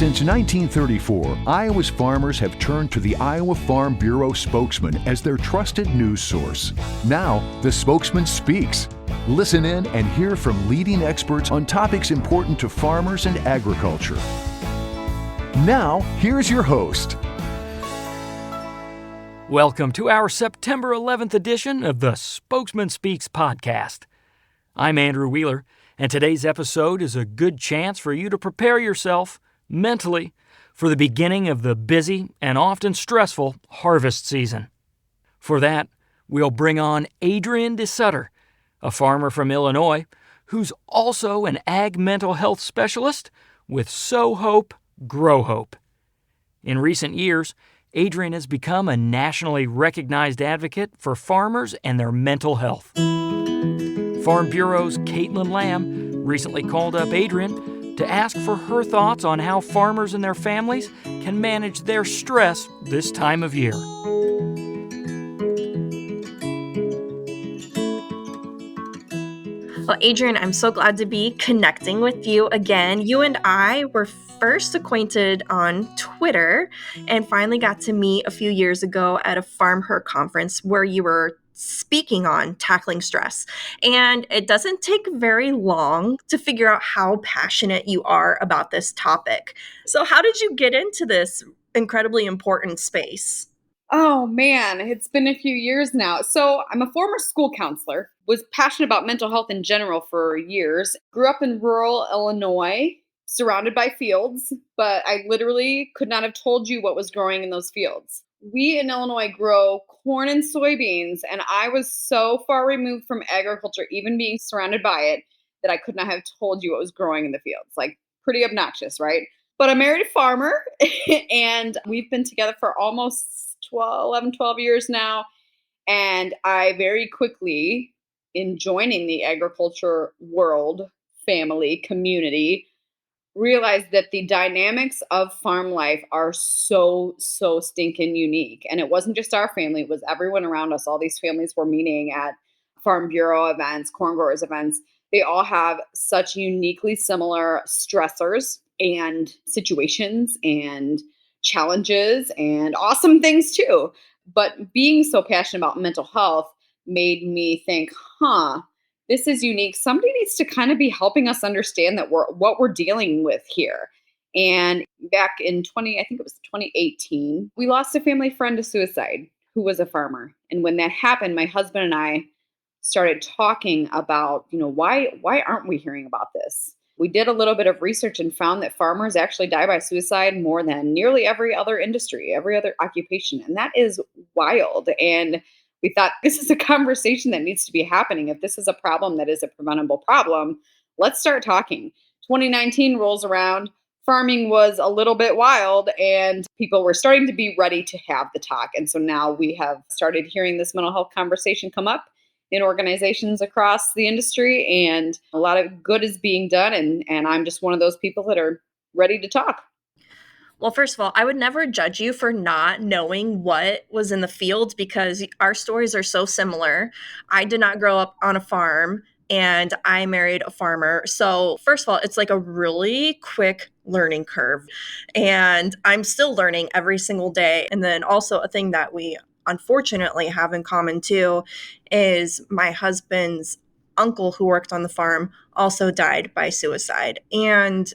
Since 1934, Iowa's farmers have turned to the Iowa Farm Bureau spokesman as their trusted news source. Now, the Spokesman Speaks. Listen in and hear from leading experts on topics important to farmers and agriculture. Now, here's your host. Welcome to our September 11th edition of the Spokesman Speaks podcast. I'm Andrew Wheeler, and today's episode is a good chance for you to prepare yourself mentally for the beginning of the busy and often stressful harvest season. For that, we'll bring on Adrienne DeSutter, a farmer from Illinois who's also an ag mental health specialist with Sow Hope Grow Hope. In recent years, Adrienne has become a nationally recognized advocate for farmers and their mental health. Farm Bureau's Caitlin Lamb recently called up Adrienne to ask for her thoughts on how farmers and their families can manage their stress this time of year. Well, Adrienne, I'm so glad to be connecting with you again. You and I were first acquainted on Twitter and finally got to meet a few years ago at a Farm Her conference where you were speaking on tackling stress. And it doesn't take very long to figure out how passionate you are about this topic. So how did you get into this incredibly important space? Oh man, it's been a few years now. So I'm a former school counselor, was passionate about mental health in general for years, grew up in rural Illinois, surrounded by fields, but I literally could not have told you what was growing in those fields. We in Illinois grow corn and soybeans, and I was so far removed from agriculture, even being surrounded by it, that I could not have told you what was growing in the fields. Like, pretty obnoxious, right? But I married a farmer, and we've been together for almost 12 years now. And I very quickly, in joining the agriculture world, family, community, realized that the dynamics of farm life are so stinking unique. And it wasn't just our family, it was everyone around us. All these families were meeting at Farm Bureau events, corn growers events. They all have such uniquely similar stressors and situations and challenges and awesome things too. But being so passionate about mental health made me think, this is unique. Somebody needs to kind of be helping us understand that what we're dealing with here. And back in 2018, we lost a family friend to suicide who was a farmer. And when that happened, my husband and I started talking about, why aren't we hearing about this? We did a little bit of research and found that farmers actually die by suicide more than nearly every other industry, every other occupation. And that is wild. And we thought, this is a conversation that needs to be happening. If this is a problem that is a preventable problem, let's start talking. 2019 rolls around. Farming was a little bit wild, and people were starting to be ready to have the talk. And so now we have started hearing this mental health conversation come up in organizations across the industry, and a lot of good is being done. And I'm just one of those people that are ready to talk. Well, first of all, I would never judge you for not knowing what was in the field because our stories are so similar. I did not grow up on a farm and I married a farmer. So first of all, it's like a really quick learning curve. And I'm still learning every single day. And then also a thing that we unfortunately have in common too is my husband's uncle who worked on the farm also died by suicide. And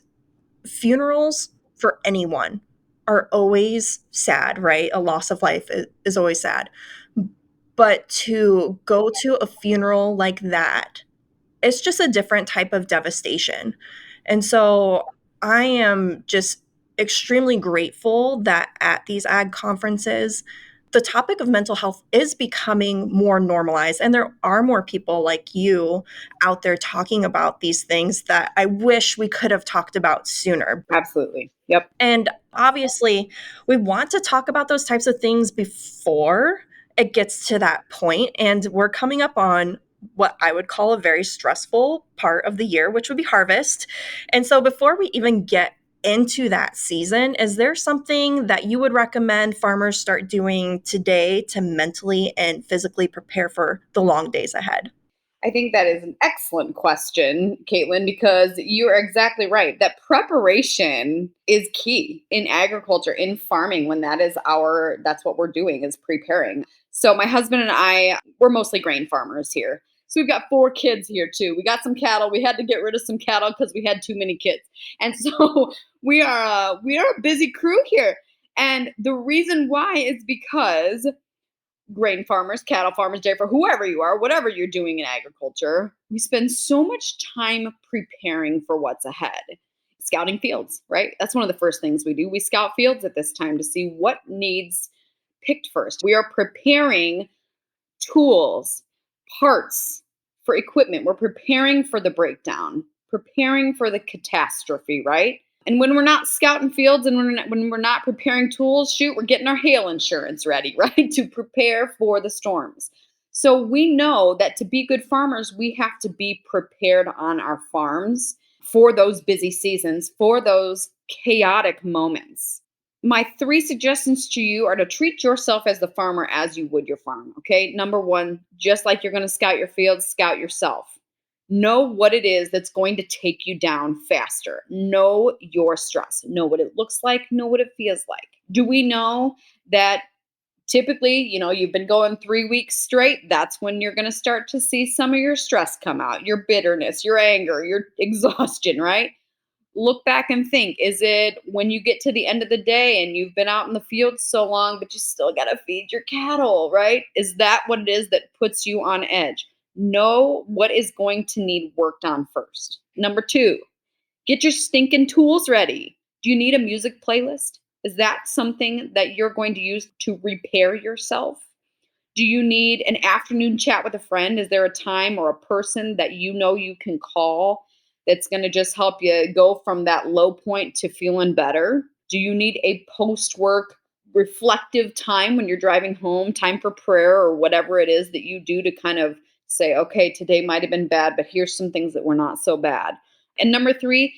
funerals for anyone are always sad, right? A loss of life is always sad. But to go to a funeral like that, it's just a different type of devastation. And so I am just extremely grateful that at these ag conferences, the topic of mental health is becoming more normalized. And there are more people like you out there talking about these things that I wish we could have talked about sooner. Absolutely. Yep. And obviously, we want to talk about those types of things before it gets to that point. And we're coming up on what I would call a very stressful part of the year, which would be harvest. And so before we even get into that season, is there something that you would recommend farmers start doing today to mentally and physically prepare for the long days ahead? I think that is an excellent question, Caitlin, because you're exactly right. That preparation is key in agriculture, in farming, when that's what we're doing is preparing. So my husband and I, we're mostly grain farmers here. So we've got 4 kids here too. We got some cattle. We had to get rid of some cattle because we had too many kids. And so we are a busy crew here. And the reason why is because grain farmers, cattle farmers, dairy farmers, whoever you are, whatever you're doing in agriculture, we spend so much time preparing for what's ahead. Scouting fields, right? That's one of the first things we do. We scout fields at this time to see what needs picked first. We are preparing tools, parts for equipment. We're preparing for the breakdown, preparing for the catastrophe, right? And when we're not scouting fields and when we're not preparing tools, we're getting our hail insurance ready, right? To prepare for the storms. So we know that to be good farmers, we have to be prepared on our farms for those busy seasons, for those chaotic moments. My 3 suggestions to you are to treat yourself as the farmer as you would your farm, okay? Number 1, just like you're going to scout your fields, scout yourself. Know what it is that's going to take you down faster. Know your stress. Know what it looks like. Know what it feels like. Do we know that typically, you've been going 3 weeks straight? That's when you're going to start to see some of your stress come out, your bitterness, your anger, your exhaustion, right? Look back and think, is it when you get to the end of the day and you've been out in the field so long, but you still got to feed your cattle, right? Is that what it is that puts you on edge? Know what is going to need worked on first. Number 2, get your stinking tools ready. Do you need a music playlist? Is that something that you're going to use to repair yourself? Do you need an afternoon chat with a friend? Is there a time or a person that you can call that's going to just help you go from that low point to feeling better? Do you need a post-work reflective time when you're driving home, time for prayer or whatever it is that you do to kind of say, okay, today might have been bad, but here's some things that were not so bad. And number 3,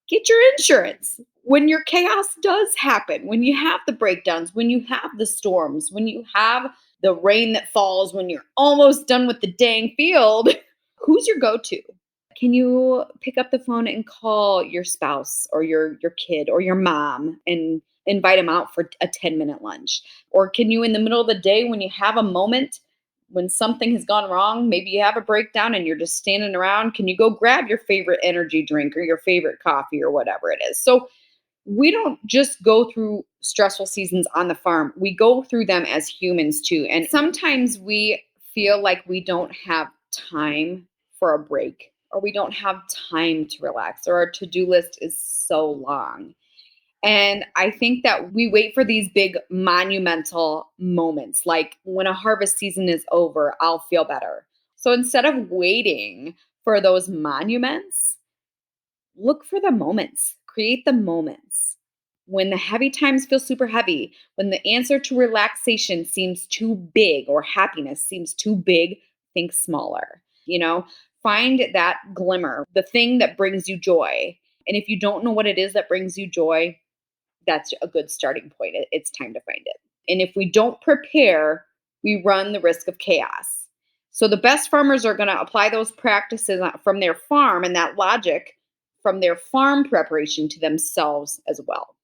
get your insurance. When your chaos does happen, when you have the breakdowns, when you have the storms, when you have the rain that falls, when you're almost done with the dang field, who's your go-to? Can you pick up the phone and call your spouse or your kid or your mom and invite them out for a 10-minute lunch? Or can you, in the middle of the day, when you have a moment, when something has gone wrong, maybe you have a breakdown and you're just standing around, can you go grab your favorite energy drink or your favorite coffee or whatever it is? So we don't just go through stressful seasons on the farm. We go through them as humans too. And sometimes we feel like we don't have time for a break, or we don't have time to relax, or our to-do list is so long. And I think that we wait for these big monumental moments, like when a harvest season is over, I'll feel better. So instead of waiting for those monuments, look for the moments, create the moments. When the heavy times feel super heavy, when the answer to relaxation seems too big or happiness seems too big, think smaller. Find that glimmer, the thing that brings you joy. And if you don't know what it is that brings you joy, that's a good starting point. It's time to find it. And if we don't prepare, we run the risk of chaos. So the best farmers are going to apply those practices from their farm and that logic from their farm preparation to themselves as well.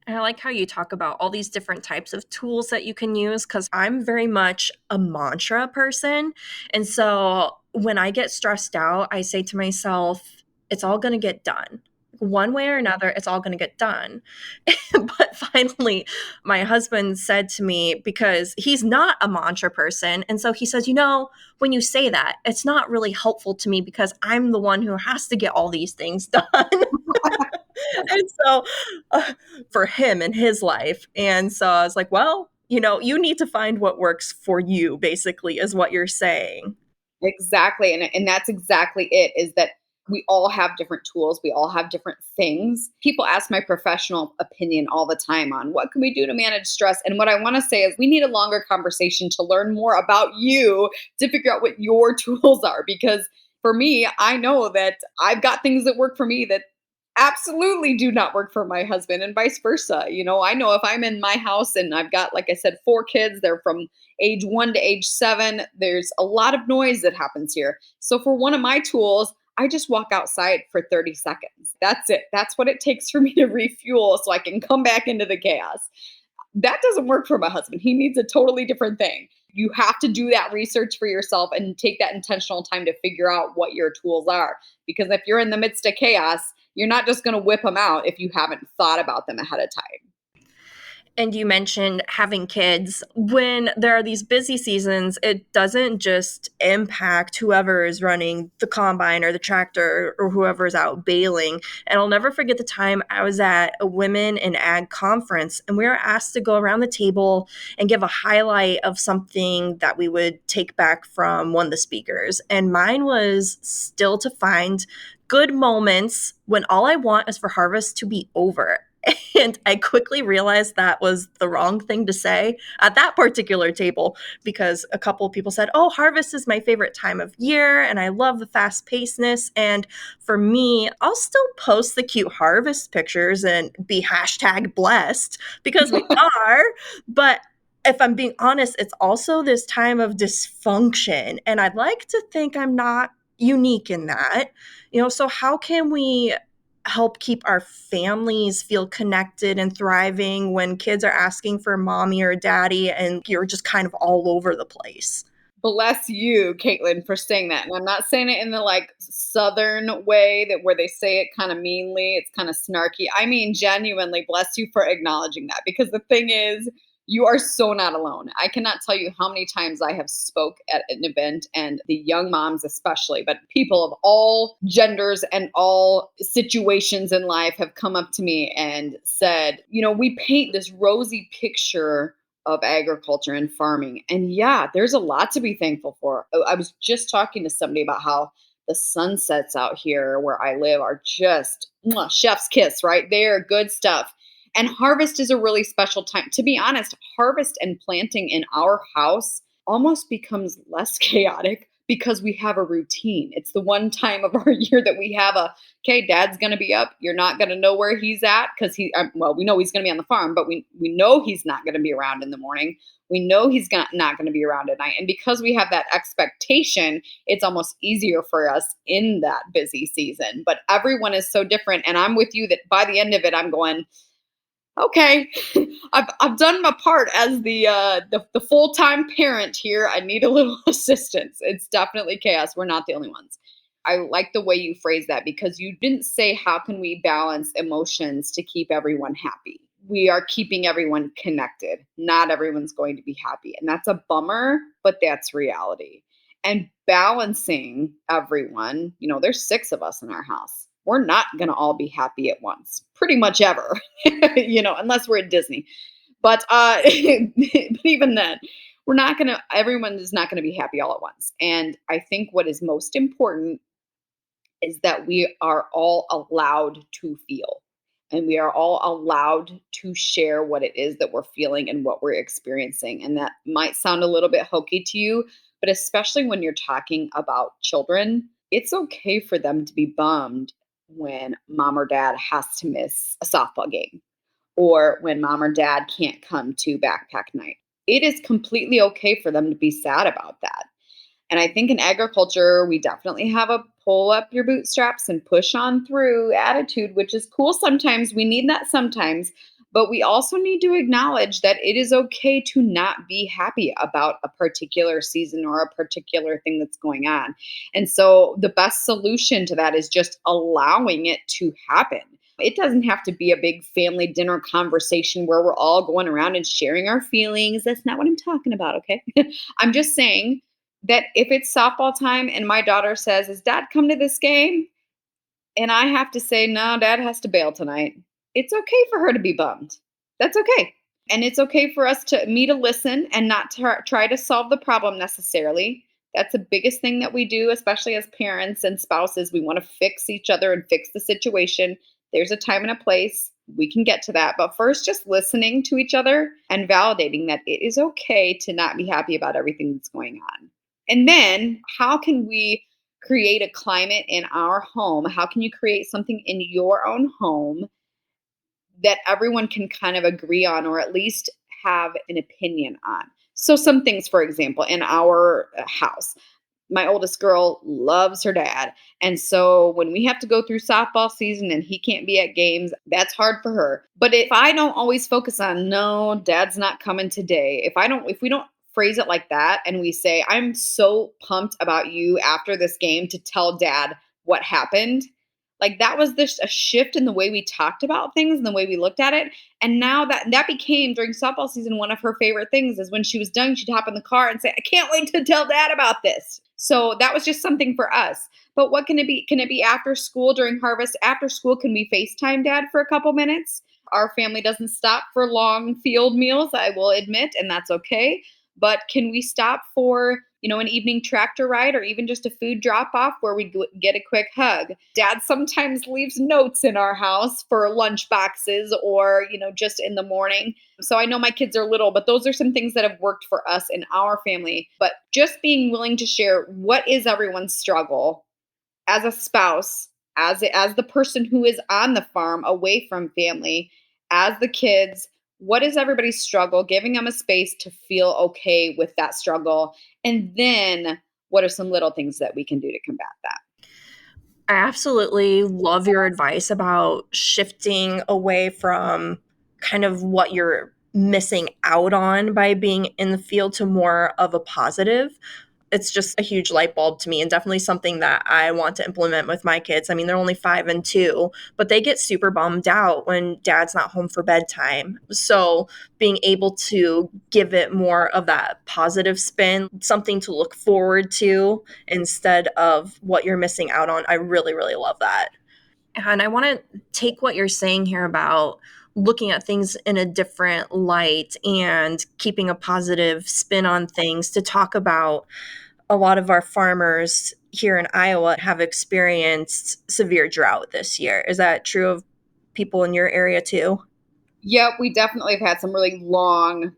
And I like how you talk about all these different types of tools that you can use, because I'm very much a mantra person. And so when I get stressed out, I say to myself, it's all going to get done. One way or another, it's all going to get done. But finally, my husband said to me, because he's not a mantra person, and so he says, when you say that, it's not really helpful to me because I'm the one who has to get all these things done. And so for him in his life. And so I was like, well, you need to find what works for you, basically, is what you're saying. Exactly. And that's exactly it, is that we all have different tools. We all have different things. People ask my professional opinion all the time on what can we do to manage stress. And what I want to say is we need a longer conversation to learn more about you, to figure out what your tools are. Because for me, I know that I've got things that work for me that absolutely do not work for my husband and vice versa. I know if I'm in my house and I've got, like I said, 4 kids, they're from age 1 to age 7, there's a lot of noise that happens here. So for one of my tools, I just walk outside for 30 seconds. That's it. That's what it takes for me to refuel so I can come back into the chaos. That doesn't work for my husband. He needs a totally different thing. You have to do that research for yourself and take that intentional time to figure out what your tools are. Because if you're in the midst of chaos, you're not just going to whip them out if you haven't thought about them ahead of time. And you mentioned having kids. When there are these busy seasons, it doesn't just impact whoever is running the combine or the tractor or whoever is out baling. And I'll never forget the time I was at a Women in Ag conference, and we were asked to go around the table and give a highlight of something that we would take back from one of the speakers. And mine was still to find good moments when all I want is for harvest to be over. And I quickly realized that was the wrong thing to say at that particular table, because a couple of people said, oh, harvest is my favorite time of year and I love the fast pacedness. And for me, I'll still post the cute harvest pictures and be #blessed because we are. But if I'm being honest, it's also this time of dysfunction. And I'd like to think I'm not unique in that. So how can we help keep our families feel connected and thriving when kids are asking for mommy or daddy and you're just kind of all over the place? Bless you, Caitlin, for saying that. And I'm not saying it in the Southern way where they say it kind of meanly. It's kind of snarky. I mean, genuinely, bless you for acknowledging that, because the thing is, you are so not alone. I cannot tell you how many times I have spoke at an event, and the young moms especially, but people of all genders and all situations in life have come up to me and said, we paint this rosy picture of agriculture and farming. And yeah, there's a lot to be thankful for. I was just talking to somebody about how the sunsets out here where I live are just chef's kiss, right? They're good stuff. And harvest is a really special time. To be honest, harvest and planting in our house almost becomes less chaotic because we have a routine. It's the one time of our year that we have okay, dad's going to be up. You're not going to know where he's at because we know he's going to be on the farm, but we know he's not going to be around in the morning. We know he's not going to be around at night. And because we have that expectation, it's almost easier for us in that busy season. But everyone is so different. And I'm with you that by the end of it, I'm going, okay, I've done my part as the full-time parent here. I need a little assistance. It's definitely chaos. We're not the only ones. I like the way you phrase that, because you didn't say how can we balance emotions to keep everyone happy. We are keeping everyone connected. Not everyone's going to be happy. And that's a bummer, but that's reality. And balancing everyone, there's 6 of us in our house. We're not going to all be happy at once, pretty much ever, unless we're at Disney. But even then, everyone is not going to be happy all at once. And I think what is most important is that we are all allowed to feel, and we are all allowed to share what it is that we're feeling and what we're experiencing. And that might sound a little bit hokey to you, but especially when you're talking about children, it's okay for them to be bummed when mom or dad has to miss a softball game, or when mom or dad can't come to backpack night. It is completely okay for them to be sad about that. And I think in agriculture, we definitely have a pull up your bootstraps and push on through attitude, which is cool sometimes. We need that sometimes. But we also need to acknowledge that it is okay to not be happy about a particular season or a particular thing that's going on. And so the best solution to that is just allowing it to happen. It doesn't have to be a big family dinner conversation where we're all going around and sharing our feelings. That's not what I'm talking about, okay? I'm just saying that if it's softball time and my daughter says, "Is dad come to this game?" and I have to say, "No, dad has to bail tonight," it's okay for her to be bummed. That's okay. And it's okay for us to listen and not try to solve the problem necessarily. That's the biggest thing that we do, especially as parents and spouses. We want to fix each other and fix the situation. There's a time and a place. We can get to that. But first, just listening to each other and validating that it is okay to not be happy about everything that's going on. And then how can we create a climate in our home? How can you create something in your own home that everyone can kind of agree on, or at least have an opinion on? So some things, for example, in our house, my oldest girl loves her dad. And so when we have to go through softball season and he can't be at games, that's hard for her. But if I don't always focus on, no, dad's not coming today, if we don't phrase it like that and we say, I'm so pumped about you after this game to tell dad what happened. Like that was a shift in the way we talked about things and the way we looked at it. And now that became, during softball season, one of her favorite things is when she was done, she'd hop in the car and say, I can't wait to tell dad about this. So that was just something for us. But what can it be? Can it be after school during harvest? After school, can we FaceTime dad for a couple minutes? Our family doesn't stop for long field meals, I will admit, and that's okay. But can we stop for, an evening tractor ride or even just a food drop off where we get a quick hug? Dad sometimes leaves notes in our house for lunch boxes or, just in the morning. So I know my kids are little, but those are some things that have worked for us in our family. But just being willing to share what is everyone's struggle as a spouse, as the person who is on the farm away from family, as the kids, what is everybody's struggle, giving them a space to feel okay with that struggle. And then what are some little things that we can do to combat that? I absolutely love your advice about shifting away from kind of what you're missing out on by being in the field to more of a positive. It's just a huge light bulb to me and definitely something that I want to implement with my kids. I mean, they're only 5 and 2, but they get super bummed out when dad's not home for bedtime. So being able to give it more of that positive spin, something to look forward to instead of what you're missing out on, I really, really love that. And I want to take what you're saying here about looking at things in a different light and keeping a positive spin on things to talk about a lot of our farmers here in Iowa have experienced severe drought this year. Is that true of people in your area too? Yep, we definitely have had some really long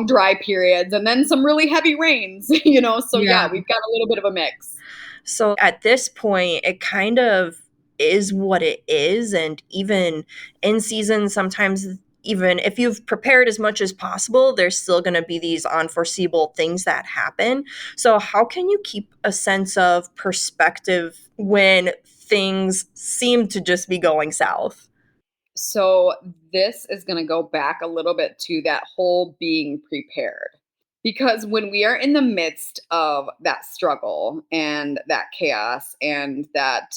dry periods, and then some really heavy rains, So yeah, we've got a little bit of a mix. So at this point, it kind of is what it is. And even in season, sometimes even if you've prepared as much as possible, there's still going to be these unforeseeable things that happen. So how can you keep a sense of perspective when things seem to just be going south? So this is going to go back a little bit to that whole being prepared. Because when we are in the midst of that struggle and that chaos and that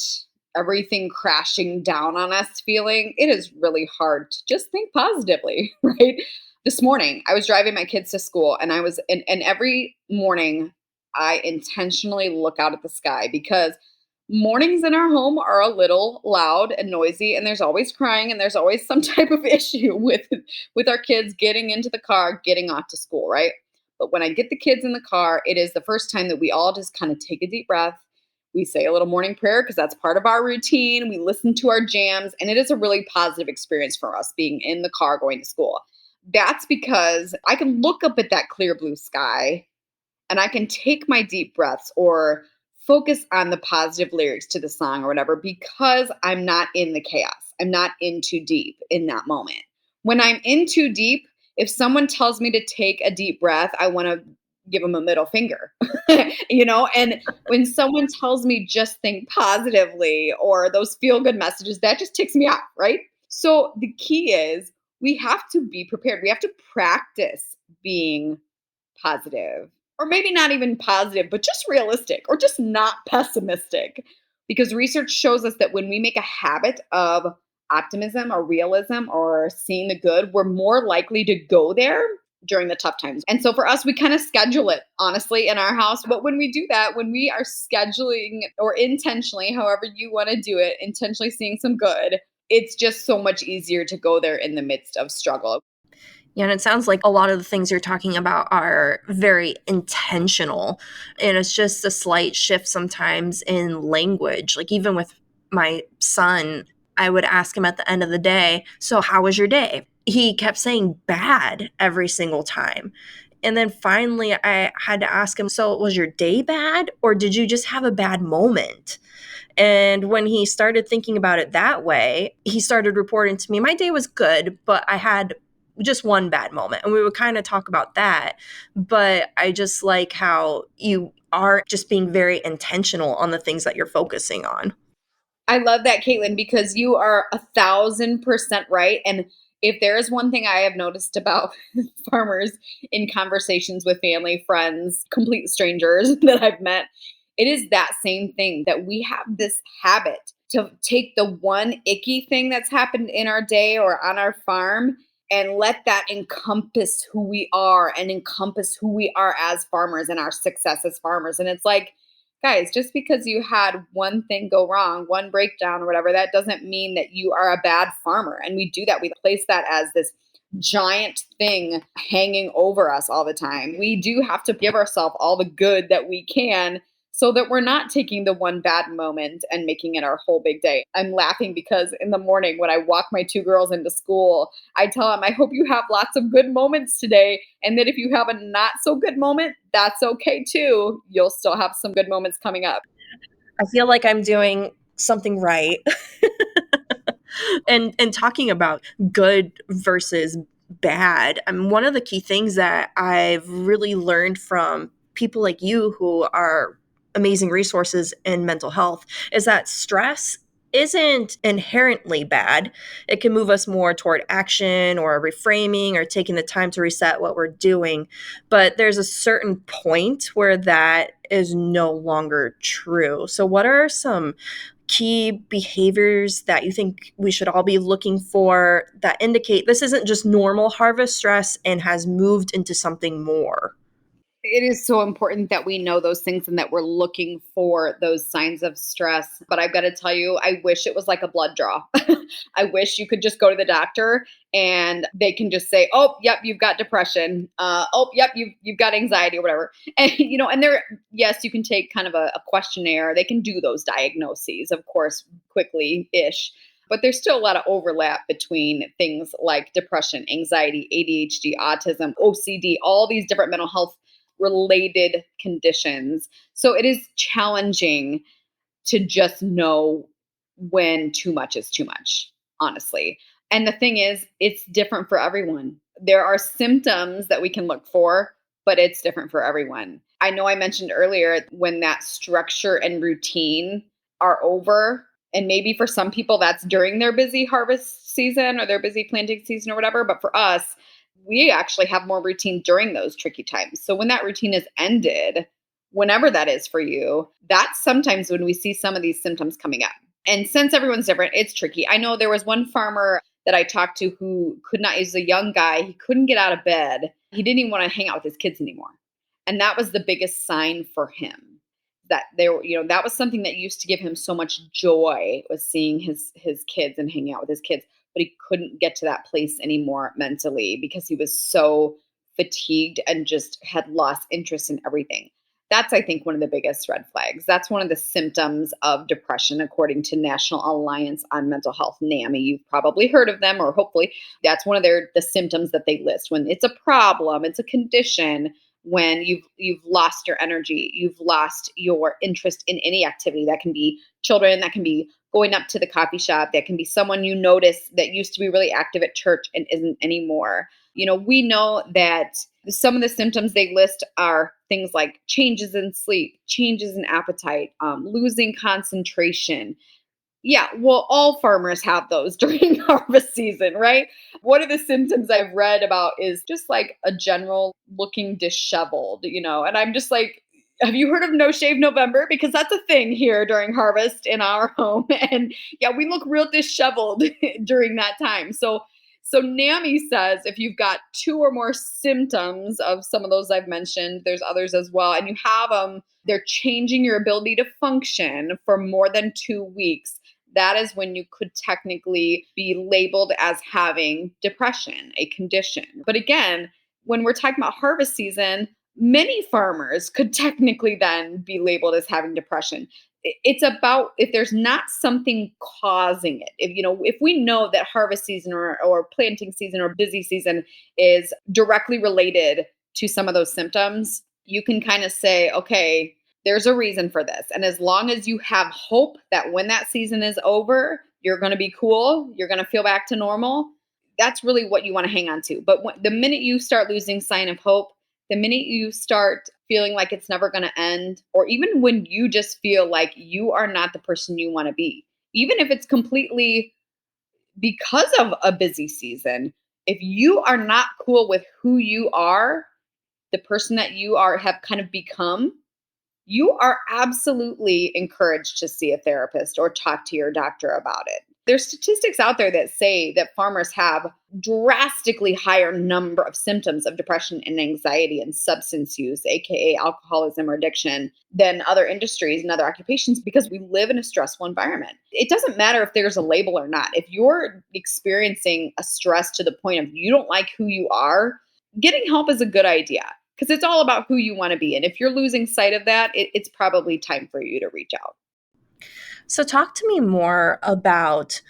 everything crashing down on us feeling, it is really hard to just think positively, right? This morning, I was driving my kids to school and and every morning I intentionally look out at the sky because mornings in our home are a little loud and noisy, and there's always crying and there's always some type of issue with our kids getting into the car, getting off to school, right? But when I get the kids in the car, it is the first time that we all just kind of take a deep breath. We say a little morning prayer because that's part of our routine. We listen to our jams, and it is a really positive experience for us being in the car going to school. That's because I can look up at that clear blue sky and I can take my deep breaths or focus on the positive lyrics to the song or whatever because I'm not in the chaos. I'm not in too deep in that moment. When I'm in too deep, if someone tells me to take a deep breath, I want to give them a middle finger, and when someone tells me just think positively or those feel good messages, that just ticks me off, right? So the key is we have to be prepared. We have to practice being positive, or maybe not even positive, but just realistic or just not pessimistic. Because research shows us that when we make a habit of optimism or realism or seeing the good, we're more likely to go there during the tough times. And so for us, we kind of schedule it, honestly, in our house. But when we do that, when we are scheduling or intentionally, however you want to do it, intentionally seeing some good, it's just so much easier to go there in the midst of struggle. Yeah, and it sounds like a lot of the things you're talking about are very intentional. And it's just a slight shift sometimes in language. Like even with my son, I would ask him at the end of the day, so how was your day? He kept saying bad every single time. And then finally I had to ask him, so was your day bad or did you just have a bad moment? And when he started thinking about it that way, he started reporting to me, my day was good, but I had just one bad moment. And we would kind of talk about that. But I just like how you are just being very intentional on the things that you're focusing on. I love that, Caitlin, because you are 1,000% right. And if there is one thing I have noticed about farmers in conversations with family, friends, complete strangers that I've met, it is that same thing that we have this habit to take the one icky thing that's happened in our day or on our farm and let that encompass who we are and encompass who we are as farmers and our success as farmers. And it's like, guys, just because you had one thing go wrong, one breakdown or whatever, that doesn't mean that you are a bad farmer. And we do that. We place that as this giant thing hanging over us all the time. We do have to give ourselves all the good that we can so that we're not taking the one bad moment and making it our whole big day. I'm laughing because in the morning when I walk my two girls into school, I tell them, I hope you have lots of good moments today. And that if you have a not so good moment, that's okay too. You'll still have some good moments coming up. I feel like I'm doing something right. And talking about good versus bad, one of the key things that I've really learned from people like you who are amazing resources in mental health is that stress isn't inherently bad. It can move us more toward action or reframing or taking the time to reset what we're doing. But there's a certain point where that is no longer true. So what are some key behaviors that you think we should all be looking for that indicate this isn't just normal harvest stress and has moved into something more? It is so important that we know those things and that we're looking for those signs of stress. But I've got to tell you, I wish it was like a blood draw. I wish you could just go to the doctor and they can just say, "Oh, yep, you've got depression. Oh, yep, you've got anxiety or whatever." And and there, yes, you can take kind of a questionnaire. They can do those diagnoses, of course, quickly-ish. But there's still a lot of overlap between things like depression, anxiety, ADHD, autism, OCD, all these different mental health related conditions. So it is challenging to just know when too much is too much, honestly. And the thing is, it's different for everyone. There are symptoms that we can look for, but it's different for everyone. I know I mentioned earlier when that structure and routine are over, and maybe for some people that's during their busy harvest season or their busy planting season or whatever, but for us, we actually have more routine during those tricky times. So when that routine is ended, whenever that is for you, that's sometimes when we see some of these symptoms coming up. And since everyone's different, it's tricky. I know there was one farmer that I talked to who could not, he's a young guy, he couldn't get out of bed. He didn't even want to hang out with his kids anymore. And that was the biggest sign for him that that was something that used to give him so much joy, was seeing his kids and hanging out with his kids. But he couldn't get to that place anymore mentally because he was so fatigued and just had lost interest in everything. That's, I think, one of the biggest red flags. That's one of the symptoms of depression, according to National Alliance on Mental Health, NAMI. You've probably heard of them, or hopefully that's one of the symptoms that they list. When it's a problem, it's a condition, when you've lost your energy, you've lost your interest in any activity. That can be children, that can be going up to the coffee shop, that can be someone you notice that used to be really active at church and isn't anymore. We know that some of the symptoms they list are things like changes in sleep, changes in appetite, losing concentration. Yeah, well, all farmers have those during harvest season, right? One of the symptoms I've read about is just like a general looking disheveled, and I'm just like, have you heard of No Shave November? Because that's a thing here during harvest in our home. And yeah, we look real disheveled during that time. So NAMI says if you've got two or more symptoms of some of those I've mentioned, there's others as well, and you have them, they're changing your ability to function for more than 2 weeks. That is when you could technically be labeled as having depression, a condition. But again, when we're talking about harvest season, many farmers could technically then be labeled as having depression. It's about if there's not something causing it. If we know that harvest season or planting season or busy season is directly related to some of those symptoms, you can kind of say, okay, there's a reason for this. And as long as you have hope that when that season is over, you're going to be cool, you're going to feel back to normal, that's really what you want to hang on to. But the minute you start losing sign of hope, the minute you start feeling like it's never going to end, or even when you just feel like you are not the person you want to be, even if it's completely because of a busy season, if you are not cool with who you are, the person that you have kind of become, you are absolutely encouraged to see a therapist or talk to your doctor about it. There's statistics out there that say that farmers have drastically higher number of symptoms of depression and anxiety and substance use, aka alcoholism or addiction, than other industries and other occupations because we live in a stressful environment. It doesn't matter if there's a label or not. If you're experiencing a stress to the point of you don't like who you are, getting help is a good idea because it's all about who you want to be. And if you're losing sight of that, it's probably time for you to reach out. So talk to me more about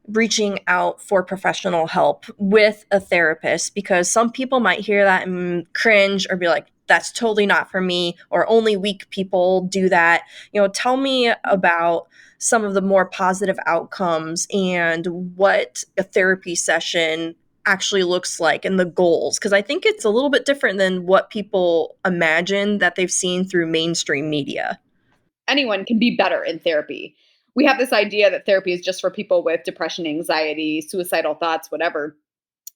reaching out for professional help with a therapist, because some people might hear that and cringe or be like, that's totally not for me, or only weak people do that. Tell me about some of the more positive outcomes and what a therapy session actually looks like and the goals, because I think it's a little bit different than what people imagine that they've seen through mainstream media. Anyone can be better in therapy. We have this idea that therapy is just for people with depression, anxiety, suicidal thoughts, whatever.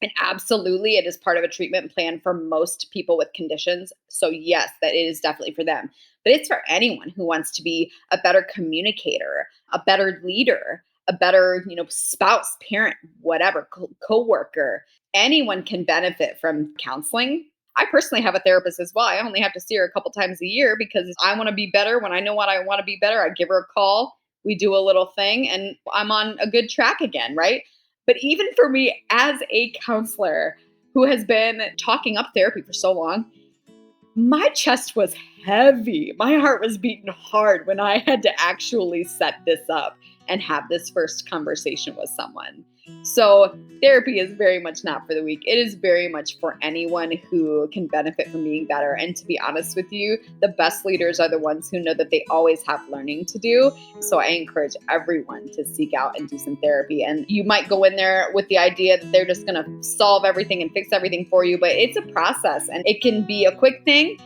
And absolutely, it is part of a treatment plan for most people with conditions. So yes, that it is definitely for them. But it's for anyone who wants to be a better communicator, a better leader, a better, spouse, parent, whatever, co-worker. Anyone can benefit from counseling. I personally have a therapist as well. I only have to see her a couple times a year because I want to be better. When I know what I want to be better, I give her a call. We do a little thing and I'm on a good track again, right? But even for me as a counselor who has been talking up therapy for so long, my chest was heavy. My heart was beating hard when I had to actually set this up and have this first conversation with someone. So therapy is very much not for the weak. It is very much for anyone who can benefit from being better. And to be honest with you, the best leaders are the ones who know that they always have learning to do. So I encourage everyone to seek out and do some therapy. And you might go in there with the idea that they're just going to solve everything and fix everything for you, but it's a process and it can be a quick thing.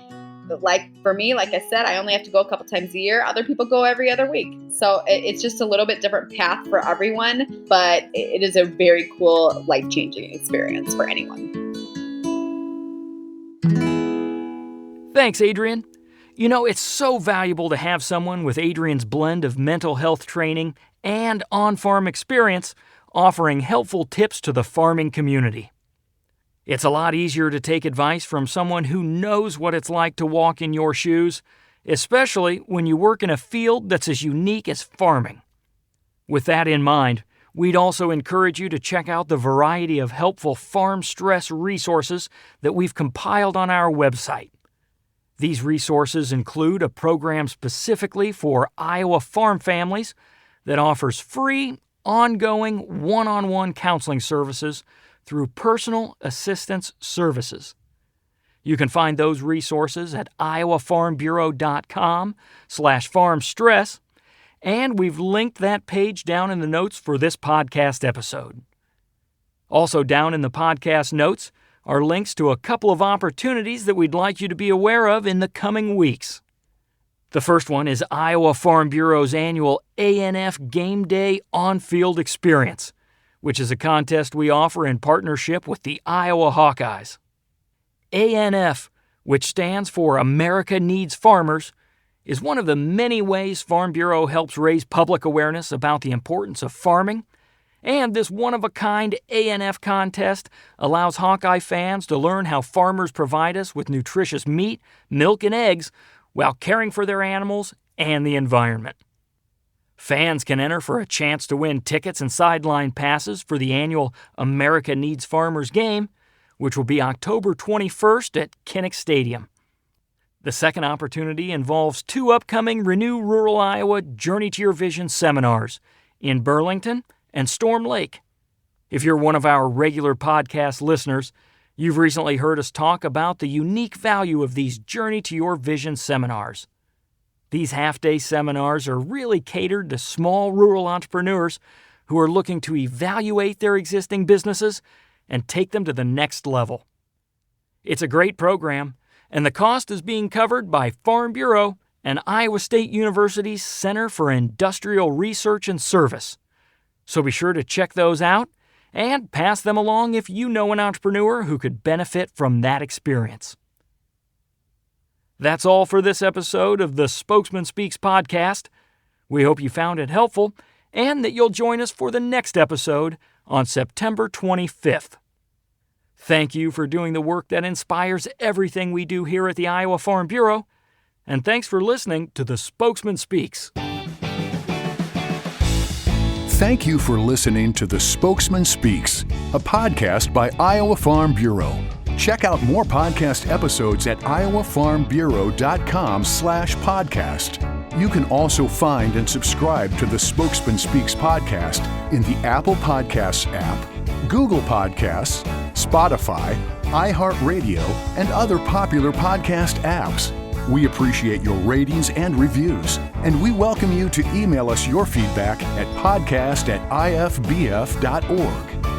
Like for me, like I said, I only have to go a couple times a year. Other people go every other week. So it's just a little bit different path for everyone, but it is a very cool, life-changing experience for anyone. Thanks, Adrienne. It's so valuable to have someone with Adrienne's blend of mental health training and on-farm experience offering helpful tips to the farming community. It's a lot easier to take advice from someone who knows what it's like to walk in your shoes, especially when you work in a field that's as unique as farming. With that in mind, we'd also encourage you to check out the variety of helpful farm stress resources that we've compiled on our website. These resources include a program specifically for Iowa farm families that offers free, ongoing, one-on-one counseling services through Personal Assistance Services. You can find those resources at iowafarmbureau.com/farmstress, and we've linked that page down in the notes for this podcast episode. Also down in the podcast notes are links to a couple of opportunities that we'd like you to be aware of in the coming weeks. The first one is Iowa Farm Bureau's annual ANF Game Day On-Field Experience, which is a contest we offer in partnership with the Iowa Hawkeyes. ANF, which stands for America Needs Farmers, is one of the many ways Farm Bureau helps raise public awareness about the importance of farming, and this one-of-a-kind ANF contest allows Hawkeye fans to learn how farmers provide us with nutritious meat, milk, and eggs while caring for their animals and the environment. Fans can enter for a chance to win tickets and sideline passes for the annual America Needs Farmers game, which will be October 21st at Kinnick Stadium. The second opportunity involves 2 upcoming Renew Rural Iowa Journey to Your Vision seminars in Burlington and Storm Lake. If you're one of our regular podcast listeners, You've recently heard us talk about the unique value of these Journey to Your Vision seminars. These half-day seminars are really catered to small rural entrepreneurs who are looking to evaluate their existing businesses and take them to the next level. It's a great program, and the cost is being covered by Farm Bureau and Iowa State University's Center for Industrial Research and Service. So be sure to check those out and pass them along if you know an entrepreneur who could benefit from that experience. That's all for this episode of the Spokesman Speaks podcast. We hope you found it helpful and that you'll join us for the next episode on September 25th. Thank you for doing the work that inspires everything we do here at the Iowa Farm Bureau, and thanks for listening to the Spokesman Speaks. Thank you for listening to The Spokesman Speaks, a podcast by Iowa Farm Bureau. Check out more podcast episodes at iowafarmbureau.com/podcast. You can also find and subscribe to the Spokesman Speaks podcast in the Apple Podcasts app, Google Podcasts, Spotify, iHeartRadio, and other popular podcast apps. We appreciate your ratings and reviews, and we welcome you to email us your feedback at podcast@ifbf.org.